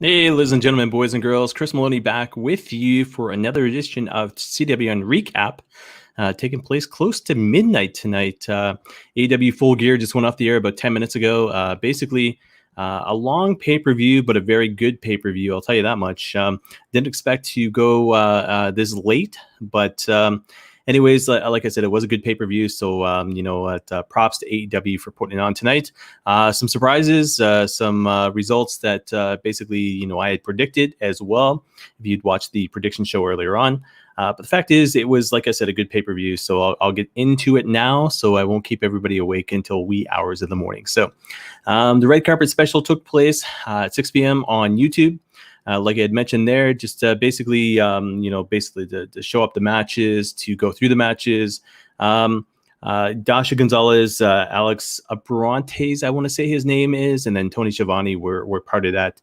Hey, ladies and gentlemen, boys and girls, Chris Maloney back with you for another edition of CWN Recap, taking place close to midnight tonight. AEW Full Gear just went off the air about 10 minutes ago. Basically, a long pay-per-view, but a very good pay-per-view, I'll tell you that much. Didn't expect to go this late, but anyways, like I said, it was a good pay-per-view, so props to AEW for putting it on tonight. Some surprises, some results that basically I had predicted as well, if you'd watched the prediction show earlier on. But the fact is, it was, like I said, a good pay-per-view, so I'll get into it now, so I won't keep everybody awake until wee hours of the morning. So the red carpet special took place at 6 p.m. on YouTube. Like I had mentioned there, just basically to show up the matches, to go through the matches. Dasha Gonzalez, Alex Abrantes, I want to say his name is, and then Tony Schiavone were part of that.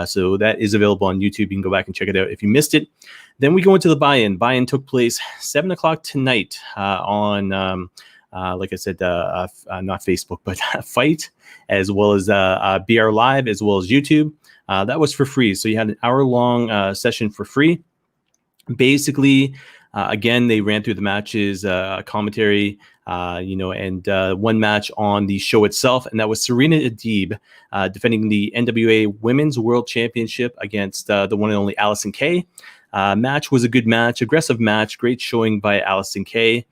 So that is available on YouTube. You can go back and check it out if you missed it. Then we go into the buy-in. Buy-in took place 7 o'clock tonight on, like I said, not Facebook, but Fight, as well as BR Live, as well as YouTube. That was for free. So you had an hour-long session for free. Basically, again, they ran through the matches, commentary, and one match on the show itself, and that was Serena Deeb defending the NWA Women's World Championship against the one and only Allison Kay. Match was a good match, aggressive match, great showing by Allison Kay.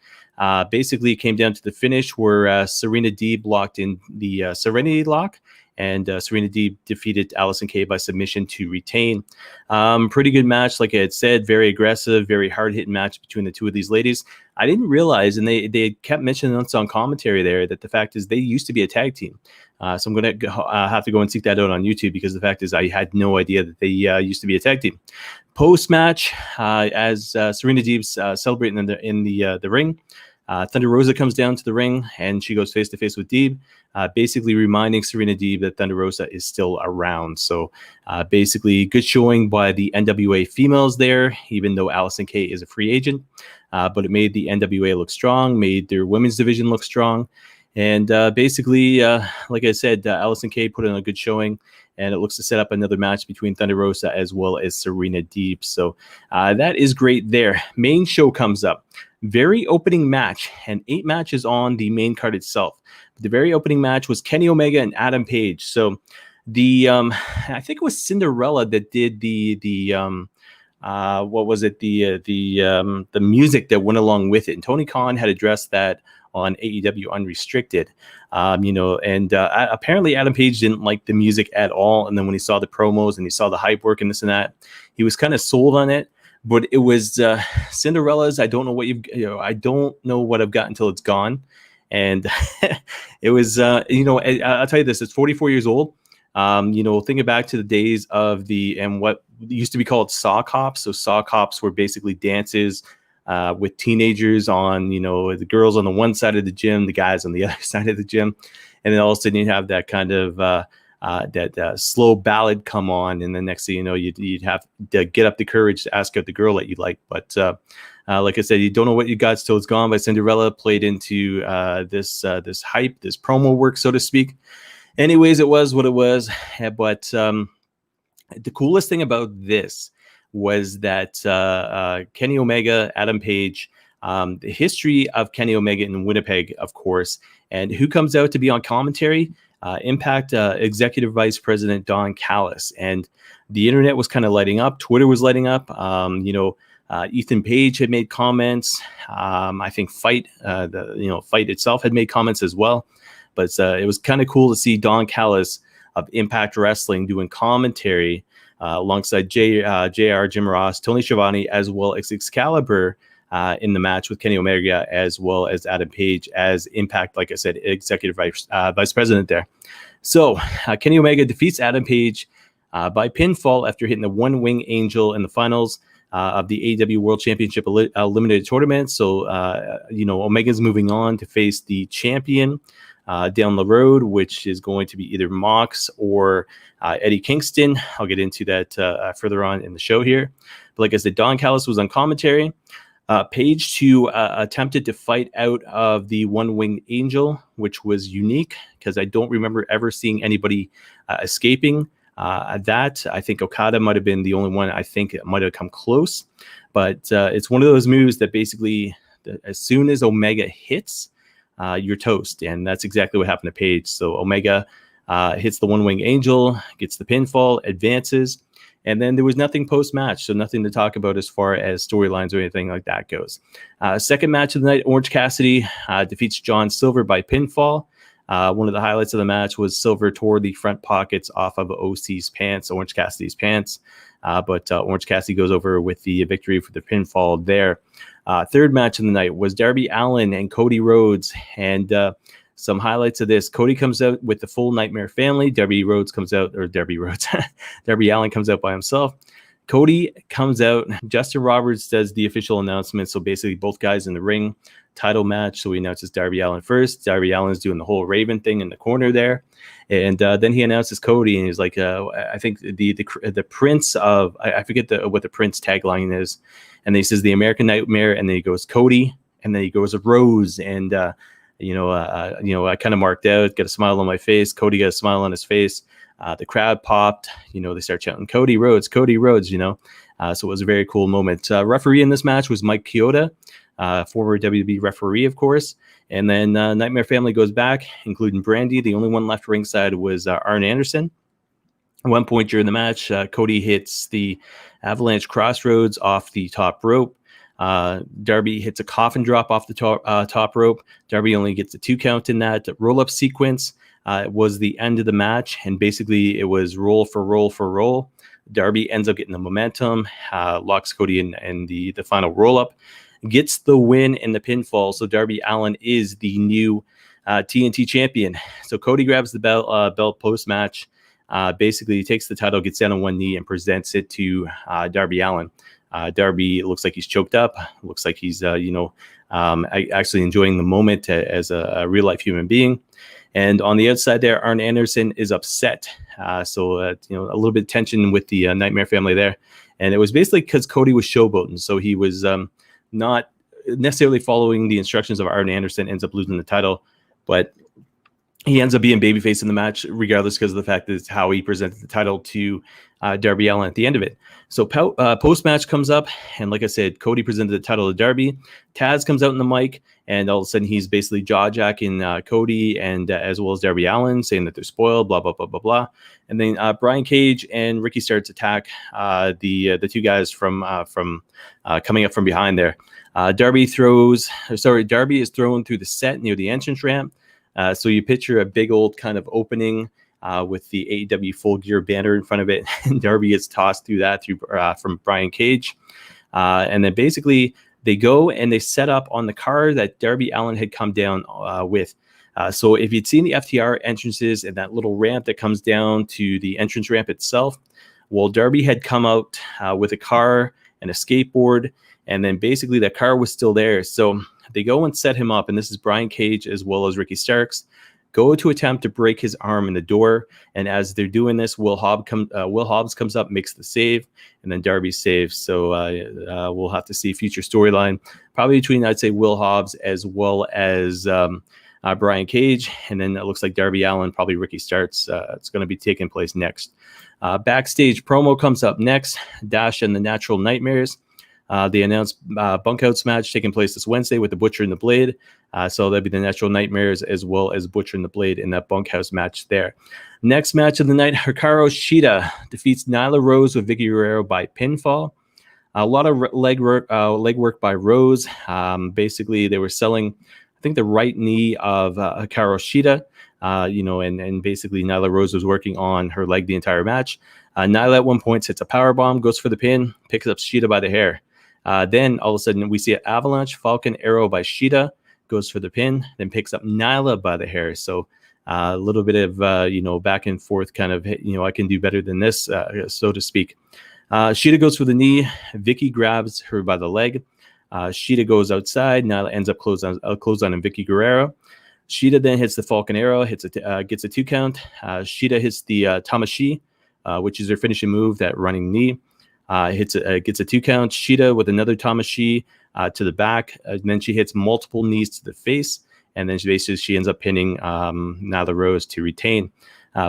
Basically, it came down to the finish where Serena Deeb locked in the Serenity Lock, and Serena Deeb defeated Allison Kay by submission to retain. Pretty good match, like I had said, very aggressive, very hard-hitting match between the two of these ladies. I didn't realize, and they kept mentioning this on commentary there, that the fact is they used to be a tag team. So I'm going to have to go and seek that out on YouTube, because the fact is I had no idea that they used to be a tag team. Post-match, as Serena Deeb's celebrating in the ring, Thunder Rosa comes down to the ring, and she goes face-to-face with Deeb, basically reminding Serena Deeb that Thunder Rosa is still around. So basically, good showing by the NWA females there, even though Allison Kay is a free agent. But it made the NWA look strong, made their women's division look strong. And basically, like I said, Allison Kay put in a good showing, and it looks to set up another match between Thunder Rosa as well as Serena Deeb. So that is great there. Main show comes up. Very opening match, and 8 matches on the main card itself. The very opening match was Kenny Omega and Adam Page. So the I think it was Cinderella that did the what was it, the music that went along with it, and Tony Khan had addressed that on AEW Unrestricted. And apparently Adam Page didn't like the music at all, and then when he saw the promos and he saw the hype work and this and that, he was kind of sold on it. But it was Cinderella's. I don't know what I don't know what I've got until it's gone. And it was, I'll tell you this, it's 44 years old. Thinking back to the days of what used to be called sock hops. So sock hops were basically dances with teenagers on, the girls on the one side of the gym, the guys on the other side of the gym. And then all of a sudden you have that kind of, that slow ballad come on, and the next thing you know, you'd have to get up the courage to ask out the girl that you like. But like I said, you don't know what you got till it's gone by Cinderella played into this hype, this promo work, so to speak. Anyways, it was what it was. But the coolest thing about this was that Kenny Omega, Adam Page, the history of Kenny Omega in Winnipeg, of course, and who comes out to be on commentary? Impact Executive Vice President Don Callis, and the internet was kind of lighting up. Twitter was lighting up. Ethan Page had made comments. I think Fight itself had made comments as well. But it was kind of cool to see Don Callis of Impact Wrestling doing commentary alongside JR, Jim Ross, Tony Schiavone, as well as Excalibur. In the match with Kenny Omega, as well as Adam Page as Impact, like I said, Executive Vice President there. So Kenny Omega defeats Adam Page by pinfall after hitting the One-Wing Angel in the finals of the AEW World Championship Eliminated Tournament. So, Omega's moving on to face the champion down the road, which is going to be either Mox or Eddie Kingston. I'll get into that further on in the show here. But like I said, Don Callis was on commentary. Page attempted to fight out of the One-Winged Angel, which was unique because I don't remember ever seeing anybody escaping That I think Okada might have been the only one I think it might have come close, but it's one of those moves that basically as soon as Omega hits, you're toast, and that's exactly what happened to Page. So Omega hits the One Wing Angel, gets the pinfall, advances, and then there was nothing post-match, so nothing to talk about as far as storylines or anything like that goes. Second match of the night, Orange Cassidy defeats John Silver by pinfall. One of the highlights of the match was Silver tore the front pockets off of OC's pants, Orange Cassidy's pants, but Orange Cassidy goes over with the victory for the pinfall there. Third match of the night was Darby Allin and Cody Rhodes, and some highlights of this. Cody comes out with the full Nightmare family. Darby Allin comes out by himself. Cody comes out. Justin Roberts does the official announcement. So basically both guys in the ring, title match. So he announces Darby Allin first. Darby Allin's doing the whole Raven thing in the corner there. And then he announces Cody, and he's like, I think the Prince of, I forget what the Prince tagline is. And then he says the American Nightmare, and then he goes Cody, and then he goes Rose, and I kind of marked out, got a smile on my face. Cody got a smile on his face. The crowd popped. They start shouting Cody Rhodes, Cody Rhodes. So it was a very cool moment. Referee in this match was Mike Chioda, former WWE referee, of course. And then Nightmare Family goes back, including Brandy. The only one left ringside was Arn Anderson. At one point during the match, Cody hits the Avalanche Crossroads off the top rope. Darby hits a coffin drop off the top rope. Darby only gets a 2 count in that roll-up sequence. It was the end of the match, and basically it was roll for roll for roll. Darby ends up getting the momentum, locks Cody in the final roll-up, gets the win in the pinfall. So Darby Allin is the new TNT champion. So Cody grabs the belt post-match. Basically, he takes the title, gets down on one knee, and presents it to Darby Allin. Darby looks like he's choked up. Looks like he's, actually enjoying the moment as a real-life human being. And on the outside there, Arn Anderson is upset. So a little bit of tension with the Nightmare Family there. And it was basically because Cody was showboating. So he was not necessarily following the instructions of Arn Anderson, ends up losing the title. But he ends up being babyface in the match, regardless, because of the fact that it's how he presented the title to Darby Allin at the end of it. So post-match comes up, and like I said, Cody presented the title to Darby. Taz comes out in the mic, and all of a sudden he's basically jaw-jacking Cody and as well as Darby Allin, saying that they're spoiled, blah, blah, blah, blah, blah. And then Brian Cage and Ricky Starks attack the two guys from coming up from behind there. Darby is thrown through the set near the entrance ramp. So you picture a big old kind of opening with the AEW Full Gear banner in front of it, and Darby gets tossed through that from Brian Cage. And then basically they go and they set up on the car that Darby Allin had come down with. So if you'd seen the FTR entrances and that little ramp that comes down to the entrance ramp itself, well, Darby had come out with a car and a skateboard, and then basically the car was still there. So they go and set him up, and this is Brian Cage as well as Ricky Starks, go to attempt to break his arm in the door. And as they're doing this, Will Hobbs comes up, makes the save, and then Darby saves. So we'll have to see future storyline, probably between, I'd say, Will Hobbs as well as Brian Cage. And then it looks like Darby Allin, probably Ricky Starks. It's going to be taking place next. Backstage promo comes up next. Dash and the Natural Nightmares. They announced bunkhouse match taking place this Wednesday with the Butcher and the Blade. So that'd be the Natural Nightmares as well as Butcher and the Blade in that bunkhouse match there. Next match of the night, Hikaru Shida defeats Nyla Rose with Vicky Guerrero by pinfall. A lot of leg work by Rose. Basically, they were selling, I think, the right knee of Hikaru Shida. And basically Nyla Rose was working on her leg the entire match. Nyla at one point hits a powerbomb, goes for the pin, picks up Shida by the hair. Then all of a sudden we see an avalanche, Falcon Arrow by Shida, goes for the pin, then picks up Nyla by the hair. So a little bit of, back and forth kind of, I can do better than this, so to speak. Shida goes for the knee. Vicky grabs her by the leg. Shida goes outside. Nyla ends up close on in Vicky Guerrero. Shida then hits the Falcon Arrow, gets a 2 count. Shida hits the Tamashi, which is her finishing move, that running knee. Gets a 2 count. Shida with another Tamashi to the back. And then she hits multiple knees to the face. And then she ends up pinning Nyla Rose to retain.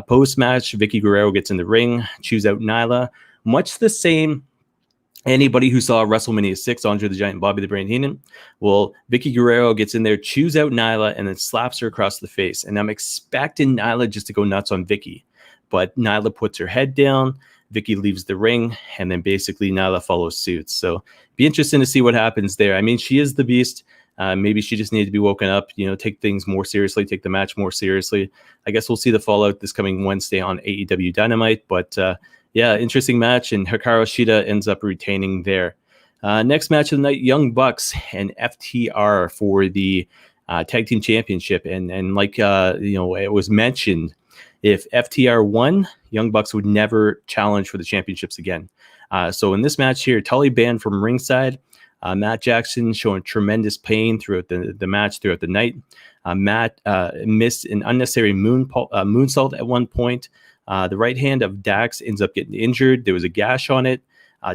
Post-match, Vicky Guerrero gets in the ring, chews out Nyla. Much the same. Anybody who saw WrestleMania 6, Andre the Giant, Bobby the Brain Heenan, well, Vicky Guerrero gets in there, chews out Nyla, and then slaps her across the face. And I'm expecting Nyla just to go nuts on Vicky. But Nyla puts her head down, Vicky leaves the ring, and then basically Nyla follows suit. So be interesting to see what happens there. I mean, she is the beast. Maybe she just needed to be woken up, take things more seriously, take the match more seriously. I guess we'll see the fallout this coming Wednesday on AEW Dynamite. But yeah, interesting match, and Hikaru Shida ends up retaining there. Next match of the night, Young Bucks and FTR for the Tag Team Championship. And like, it was mentioned, if FTR won, Young Bucks would never challenge for the championships again. So in this match here, Tully banned from ringside. Matt Jackson showing tremendous pain throughout the match, throughout the night. Matt missed an unnecessary moonsault at one point. The right hand of Dax ends up getting injured. There was a gash on it.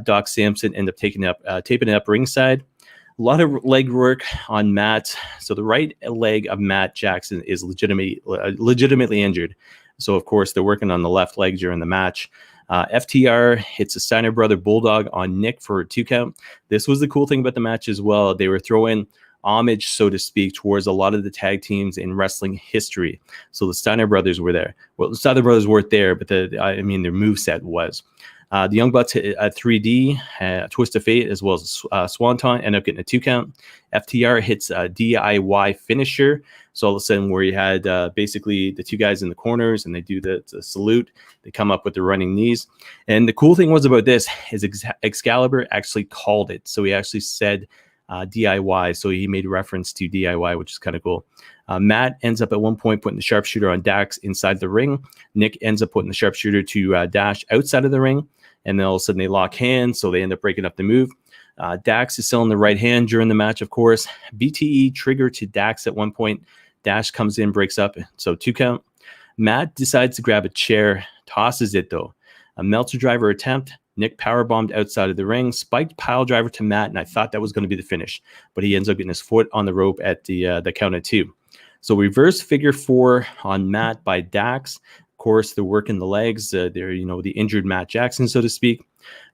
Doc Samson ended up taping it up ringside. A lot of leg work on Matt. So the right leg of Matt Jackson is legitimately injured. So, of course, they're working on the left leg during the match. FTR hits a Steiner Brother Bulldog on Nick for a 2 count. This was the cool thing about the match as well. They were throwing homage, so to speak, towards a lot of the tag teams in wrestling history. So the Steiner Brothers were there. Well, the Steiner Brothers weren't there, but their moveset was. The Young Bucks hit a 3D, Twist of Fate, as well as Swanton, end up getting a 2 count. FTR hits a DIY finisher. So all of a sudden, where you had basically the two guys in the corners and they do the salute, they come up with the running knees. And the cool thing was about this is Excalibur actually called it. So he actually said DIY. So he made reference to DIY, which is kind of cool. Matt ends up at one point putting the sharpshooter on Dax inside the ring. Nick ends up putting the sharpshooter to Dash outside of the ring. And then all of a sudden they lock hands, so they end up breaking up the move. Dax is still in the right hand during the match, of course. BTE trigger to Dax at one point. Dash comes in, breaks up, so 2 count. Matt decides to grab a chair, tosses it though. A Meltzer driver attempt. Nick powerbombed outside of the ring, spiked pile driver to Matt, and I thought that was going to be the finish. But he ends up getting his foot on the rope at the count of 2. So reverse figure 4 on Matt by Dax. Of course, they're working the legs. They're, the injured Matt Jackson, so to speak.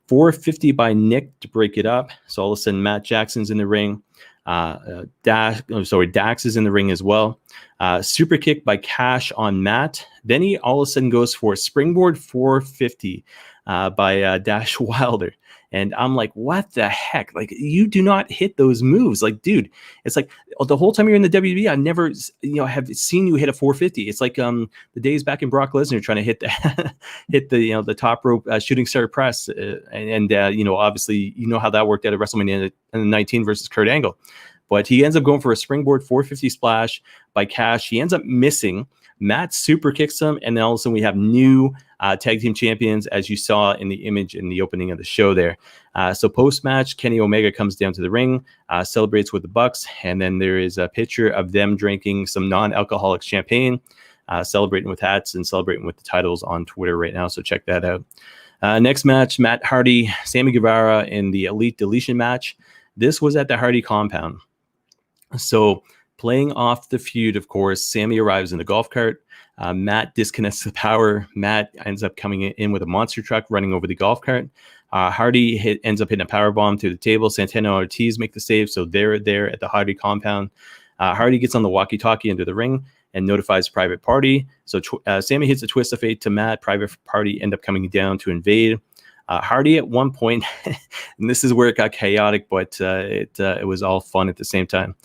450 by Nick to break it up. So all of a sudden, Matt Jackson's in the ring. Dax is in the ring as well. Super kick by Cash on Matt. Then he all of a sudden goes for a springboard 450 by Dash Wilder. And I'm like, what the heck? Like, you do not hit those moves. Like, dude, it's like the whole time you're in the WWE, I never, have seen you hit a 450. It's like the days back in Brock Lesnar trying to hit the top rope shooting star press. Obviously, how that worked out at WrestleMania 19 versus Kurt Angle. But he ends up going for a springboard 450 splash by Cash. He ends up missing. Matt super kicks him, and then all of a sudden we have new tag team champions, as you saw in the image in the opening of the show there. So post-match, Kenny Omega comes down to the ring, celebrates with the Bucks, and then there is a picture of them drinking some non-alcoholic champagne, celebrating with hats and celebrating with the titles on Twitter right now, so check that out. Next match, Matt Hardy, Sammy Guevara in the Elite Deletion match. This was at the Hardy compound. So playing off the feud, of course, Sammy arrives in the golf cart. Matt disconnects the power. Matt ends up coming in with a monster truck running over the golf cart. Hardy ends up hitting a power bomb through the table. Santana and Ortiz make the save, so they're there at the Hardy compound. Hardy gets on the walkie-talkie into the ring and notifies Private Party. So Sammy hits a twist of fate to Matt. Private Party end up coming down to invade. Hardy at one point, and this is where it got chaotic, but it was all fun at the same time.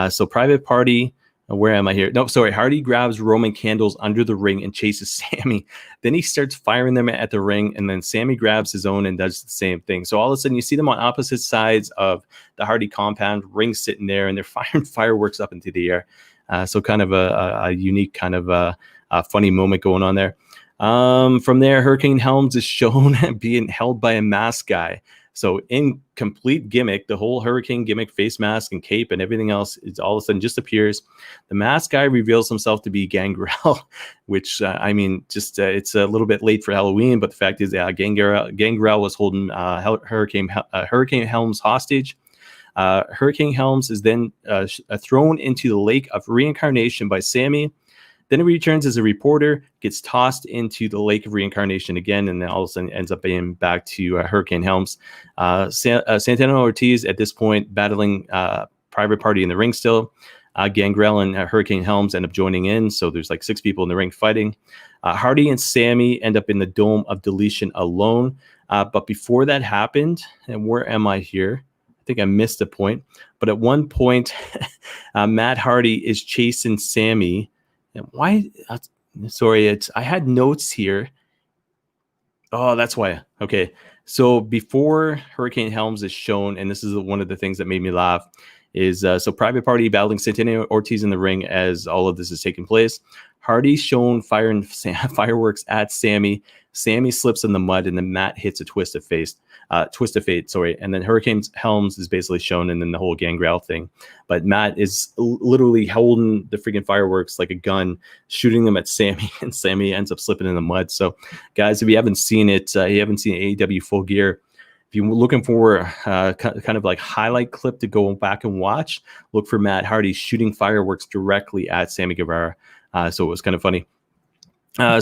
So Private Party, where am I here? No, sorry. Hardy grabs Roman candles under the ring and chases Sammy. Then he starts firing them at the ring, and then Sammy grabs his own and does the same thing. So all of a sudden, you see them on opposite sides of the Hardy compound, ring sitting there, and they're firing fireworks up into the air. So kind of a unique kind of a funny moment going on there. From there, Hurricane Helms is shown being held by a masked guy. So in complete gimmick, the whole Hurricane gimmick, face mask and cape and everything else, is all of a sudden just appears. The masked guy reveals himself to be Gangrel, which it's a little bit late for Halloween, but the fact is, Gangrel was holding Hurricane Helms hostage. Hurricane Helms is then thrown into the lake of reincarnation by Sammy. Then he returns as a reporter, gets tossed into the Lake of Reincarnation again, and then all of a sudden ends up being back to Hurricane Helms. Santana Ortiz at this point battling Private Party in the ring still. Gangrel and Hurricane Helms end up joining in, so there's like 6 people in the ring fighting. Hardy and Sammy end up in the Dome of Deletion alone. But before that happened, and where am I here? I think I missed a point. But at one point, Matt Hardy is chasing Sammy. And why? Sorry, I had notes here. Oh, that's why. Okay. So before Hurricane Helms is shown, and this is one of the things that made me laugh, is so Private Party battling Santana Ortiz in the ring as all of this is taking place. Hardy's shown firing fireworks at Sammy. Sammy slips in the mud, and then Matt hits a twist of fate. And then Hurricane Helms is basically shown, and then the whole Gangrel thing. But Matt is literally holding the freaking fireworks like a gun, shooting them at Sammy, and Sammy ends up slipping in the mud. So, guys, if you haven't seen it, you haven't seen AEW Full Gear, if you're looking for kind of like highlight clip to go back and watch, look for Matt Hardy shooting fireworks directly at Sammy Guevara. So it was kind of funny.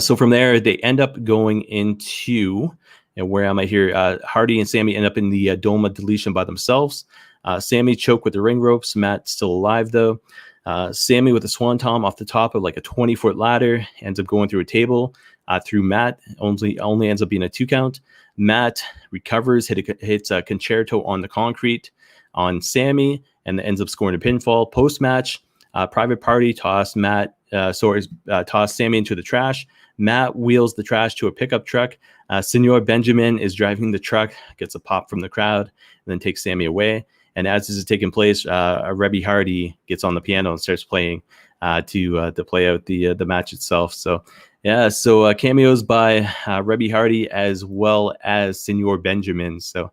So from there, they end up going into, and where am I here? Hardy and Sammy end up in the Dome of Deletion by themselves. Sammy choked with the ring ropes. Matt's still alive, though. Sammy with a swanton off the top of like a 20-foot ladder ends up going through a table through Matt. Only ends up being a 2 count. Matt recovers, hits a concerto on the concrete on Sammy, and ends up scoring a pinfall. Post-match, Private Party toss Sammy into the trash. Matt wheels the trash to a pickup truck. Senor Benjamin is driving the truck, gets a pop from the crowd, and then takes Sammy away. And as this is taking place, Rebby Hardy gets on the piano and starts playing to play out the match itself. So, yeah, so cameos by Rebby Hardy as well as Senor Benjamin. So,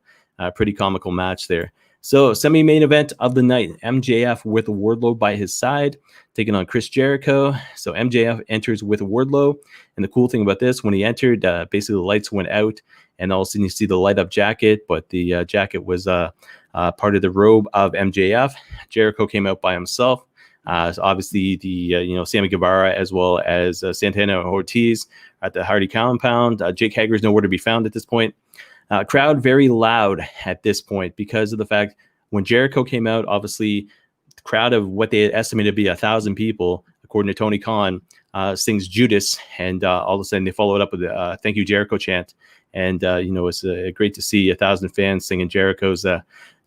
pretty comical match there. So, semi-main event of the night, MJF with Wardlow by his side, taking on Chris Jericho. So, MJF enters with Wardlow. And the cool thing about this, when he entered, basically the lights went out, and all of a sudden you see the light-up jacket, but the jacket was part of the robe of MJF. Jericho came out by himself. So obviously, Sammy Guevara as well as Santana Ortiz at the Hardy compound. Jake Hager's nowhere to be found at this point. Crowd very loud at this point because of the fact when Jericho came out, obviously, the crowd of what they estimated to be 1,000 people, according to Tony Khan, sings Judas, and all of a sudden they followed up with a "Thank You Jericho" chant. And it's great to see 1,000 fans singing Jericho's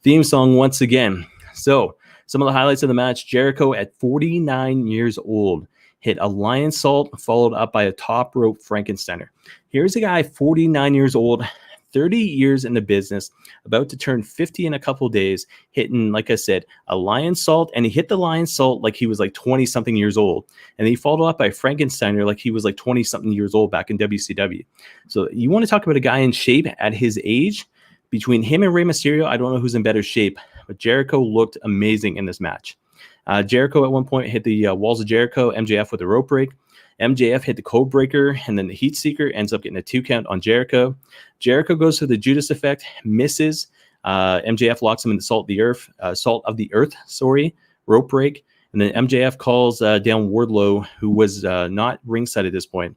theme song once again. So some of the highlights of the match: Jericho at 49 years old hit a lion salt followed up by a top rope Frankensteiner. Here's a guy 49 years old, 30 years in the business, about to turn 50 in a couple days, hitting, like I said, a lion salt, and he hit the lion salt like he was like 20-something years old. And he followed up by Frankensteiner like he was like 20-something years old back in WCW. So you want to talk about a guy in shape at his age? Between him and Rey Mysterio, I don't know who's in better shape, but Jericho looked amazing in this match. Jericho at one point hit the walls of Jericho, MJF with a rope break. MJF hit the code breaker, and then the heat seeker ends up getting a 2 count on Jericho. Jericho goes for the Judas effect, misses. MJF locks him in the salt of the earth, rope break. And then MJF calls down Wardlow, who was not ringside at this point.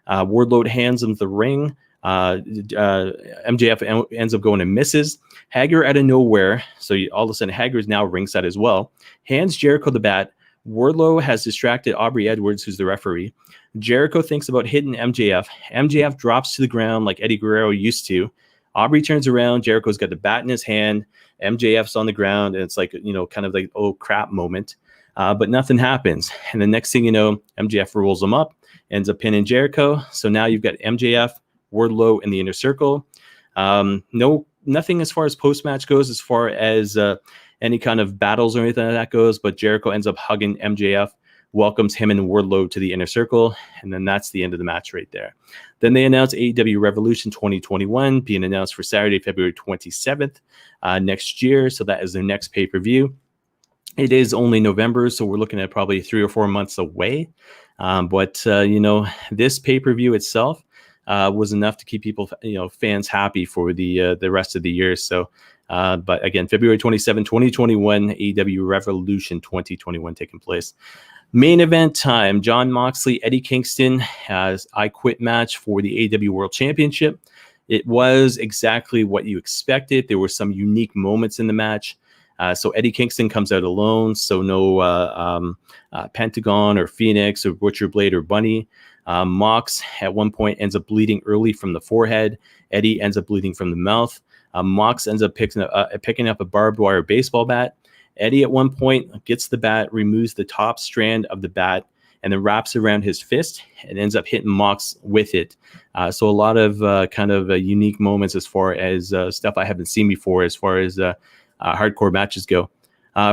Wardlow hands him the ring. MJF ends up going and misses. Hager out of nowhere, so all of a sudden Hager is now ringside as well, hands Jericho the bat. Wardlow has distracted Aubrey Edwards, who's the referee. Jericho thinks about hitting MJF. MJF drops to the ground like Eddie Guerrero used to. Aubrey turns around. Jericho's got the bat in his hand. MJF's on the ground, and it's like, kind of like, oh crap moment. But nothing happens. And the next thing you know, MJF rolls him up, ends up pinning Jericho. So now you've got MJF, Wardlow in the inner circle. Nothing as far as post-match goes, as far as any kind of battles or anything like that goes, but Jericho ends up hugging MJF, welcomes him and Wardlow to the inner circle, and then that's the end of the match right there. Then they announced AEW Revolution 2021 being announced for Saturday, February 27th next year, so that is their next pay-per-view. It is only November, so we're looking at probably 3 or 4 months away, but this pay-per-view itself was enough to keep people, fans happy for the rest of the year. So, but again, February 27, 2021, AEW Revolution 2021 taking place. Main event time, Jon Moxley, Eddie Kingston has I Quit match for the AEW World Championship. It was exactly what you expected. There were some unique moments in the match. So Eddie Kingston comes out alone, so no Pentagon or Phoenix or Butcher Blade or Bunny. Mox at one point ends up bleeding early from the forehead. Eddie ends up bleeding from the mouth. Mox ends up picking up a barbed wire baseball bat. Eddie at one point gets the bat, removes the top strand of the bat, and then wraps around his fist and ends up hitting Mox with it. So a lot of unique moments as far as stuff I haven't seen before as far as hardcore matches go.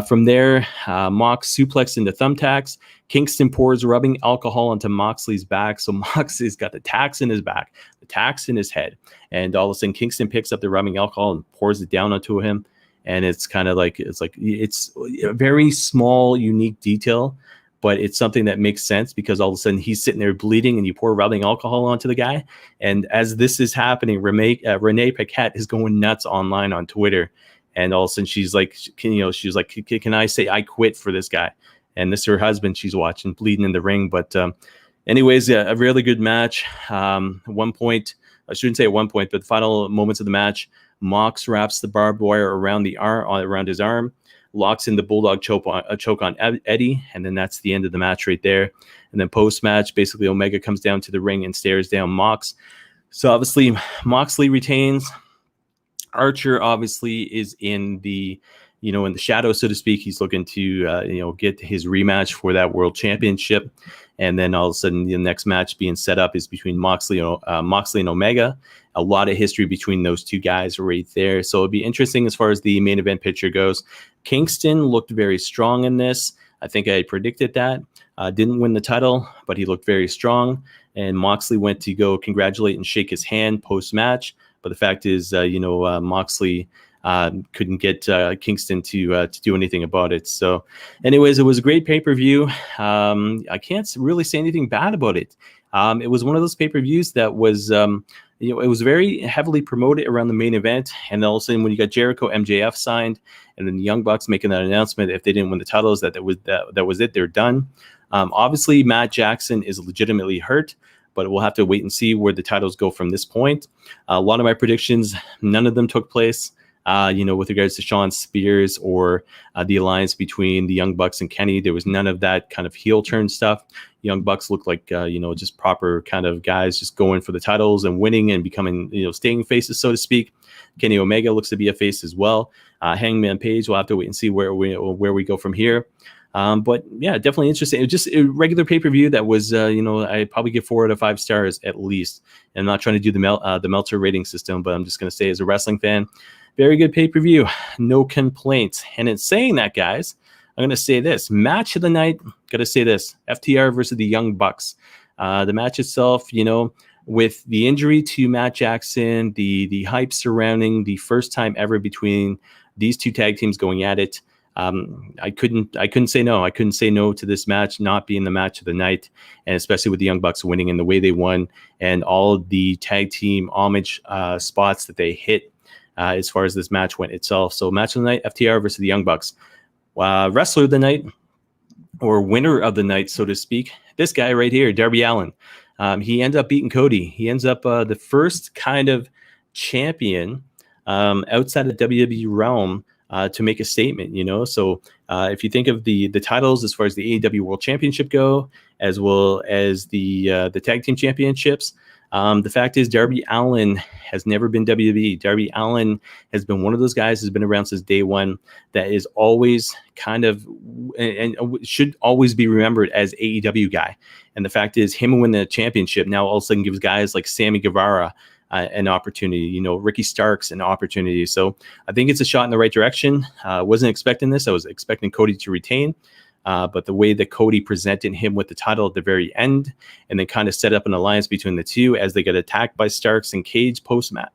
From there, Mox suplexed into thumbtacks. Kingston pours rubbing alcohol onto Moxley's back. So Moxley's got the tacks in his back, the tacks in his head. And all of a sudden, Kingston picks up the rubbing alcohol and pours it down onto him. And it's kind of like, it's a very small, unique detail, but it's something that makes sense because all of a sudden he's sitting there bleeding and you pour rubbing alcohol onto the guy. And as this is happening, Renee Paquette is going nuts online on Twitter. And all of a sudden she's like, can I say I quit for this guy? And this is her husband she's watching bleeding in the ring. But anyways, a really good match. At one point, I shouldn't say at one point, but the final moments of the match, Mox wraps the barbed wire around his arm, locks in the bulldog choke on Eddie, and then that's the end of the match right there. And then post-match, basically Omega comes down to the ring and stares down Mox. So obviously Moxley retains. Archer obviously is in the shadow, so to speak. He's looking to get his rematch for that world championship. And then all of a sudden the next match being set up is between Moxley and Omega. A lot of history between those two guys right there. So it'll be interesting as far as the main event picture goes. Kingston looked very strong in this. I think I predicted that. Didn't win the title, but he looked very strong. And Moxley went to go congratulate and shake his hand post-match. But the fact is, Moxley couldn't get Kingston to do anything about it. So anyways, it was a great pay-per-view. I can't really say anything bad about it. It was one of those pay-per-views that was, it was very heavily promoted around the main event. And all of a sudden, when you got Jericho, MJF signed, and then the Young Bucks making that announcement, if they didn't win the titles, that was it. They're done. Obviously, Matt Jackson is legitimately hurt, but we'll have to wait and see where the titles go from this point. A lot of my predictions, none of them took place. With regards to Shawn Spears or the alliance between the Young Bucks and Kenny, there was none of that kind of heel turn stuff. Young Bucks look like, just proper kind of guys just going for the titles and winning and becoming, staying faces, so to speak. Kenny Omega looks to be a face as well. Hangman Page, we'll have to wait and see where we go from here. But yeah, definitely interesting. It was just a regular pay-per-view that was, I'd probably give 4 out of 5 stars at least. And I'm not trying to do the Meltzer rating system, but I'm just going to say as a wrestling fan, very good pay-per-view. No complaints. And in saying that, guys, I'm going to say this. Match of the night, got to say this. FTR versus the Young Bucks. The match itself, with the injury to Matt Jackson, the hype surrounding the first time ever between these two tag teams going at it, I couldn't say no. I couldn't say no to this match not being the match of the night, and especially with the Young Bucks winning in the way they won and all of the tag team homage spots that they hit as far as this match went itself. So match of the night, FTR versus the Young Bucks. Wrestler of the night, or winner of the night, so to speak, this guy right here, Darby Allin. He ends up beating Cody. He ends up the first kind of champion outside of WWE realm to make a statement, So if you think of the titles as far as the AEW World Championship go, as well as the tag team championships, the fact is Darby Allin has never been WWE. Darby Allin has been one of those guys who's been around since day one that is always kind of and should always be remembered as AEW guy. And the fact is him winning the championship now all of a sudden gives guys like Sammy Guevara an opportunity, Ricky Starks an opportunity. So I think it's a shot in the right direction. Wasn't expecting this. I was expecting Cody to retain. But the way that Cody presented him with the title at the very end and then kind of set up an alliance between the two as they get attacked by Starks and Cage post-match,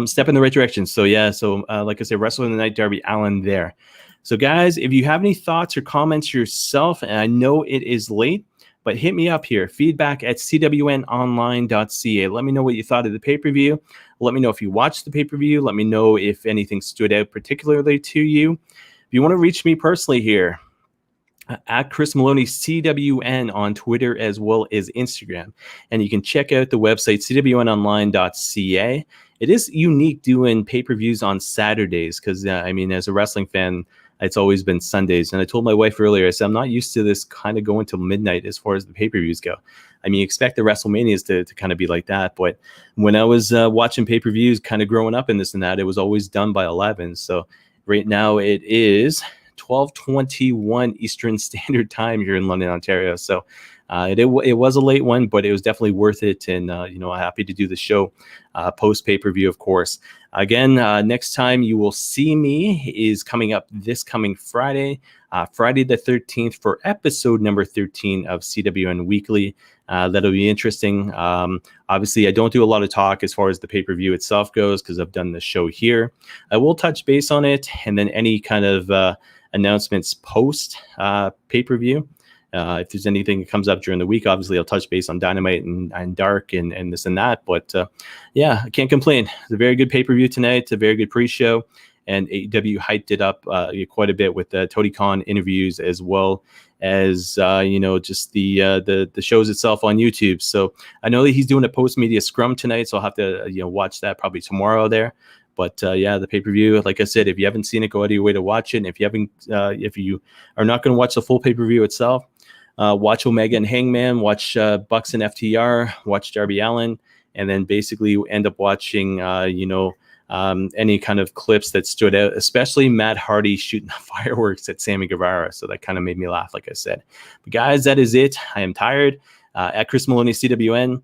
step in the right direction. So yeah, like I said, Wrestler of the Night, Darby Allin there. So guys, if you have any thoughts or comments yourself, and I know it is late, but hit me up here, feedback@cwnonline.ca. Let me know what you thought of the pay-per-view. Let me know if you watched the pay-per-view. Let me know if anything stood out particularly to you. If you want to reach me personally here, at Chris Maloney CWN on Twitter as well as Instagram. And you can check out the website cwnonline.ca. It is unique doing pay-per-views on Saturdays because, I mean, as a wrestling fan, it's always been Sundays. And I told my wife earlier, I said, I'm not used to this kind of going till midnight as far as the pay-per-views go. I mean, you expect the WrestleManias to kind of be like that. But when I was watching pay-per-views kind of growing up in this and that, it was always done by 11. So right now it is 12:21 Eastern Standard Time here in London, Ontario. So it was a late one, but it was definitely worth it. And, happy to do the show post pay-per-view, of course. Again, next time you will see me is coming up this coming Friday, Friday the 13th for episode number 13 of CWN Weekly. That'll be interesting. Obviously, I don't do a lot of talk as far as the pay-per-view itself goes because I've done the show here. I will touch base on it and then any kind of announcements post pay-per-view. If there's anything that comes up during the week, obviously I'll touch base on Dynamite and Dark and this and that. But yeah, I can't complain. It's a very good pay-per-view tonight. It's a very good pre-show. And AEW hyped it up quite a bit with Tony Khan interviews as well as just the shows itself on YouTube. So I know that he's doing a post-media scrum tonight, so I'll have to watch that probably tomorrow there. But yeah, the pay-per-view, like I said, if you haven't seen it, go out of your way to watch it. And if you are not going to watch the full pay-per-view itself, watch Omega and Hangman, watch Bucks and FTR, watch Darby Allin, and then basically you end up watching, any kind of clips that stood out, especially Matt Hardy shooting fireworks at Sammy Guevara. So that kind of made me laugh, like I said. But guys, that is it. I am tired. At Chris Maloney CWN.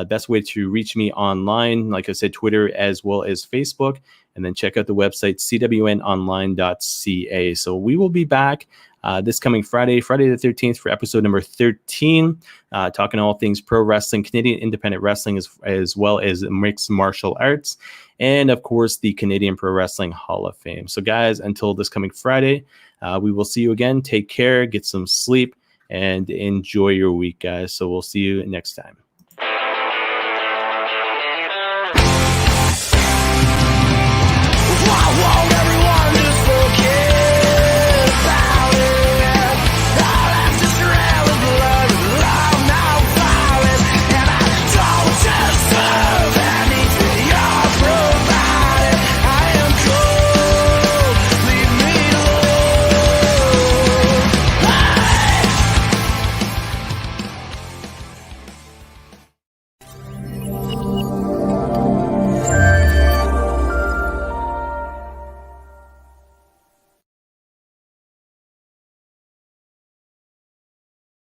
Best way to reach me online, like I said, Twitter as well as Facebook, and then check out the website cwnonline.ca. So we will be back this coming Friday the 13th for episode number 13, talking all things pro wrestling, Canadian independent wrestling, as well as mixed martial arts, and of course the Canadian Pro Wrestling Hall of Fame. So guys, until this coming Friday, we will see you again. Take care, get some sleep, and enjoy your week, guys. So we'll see you next time.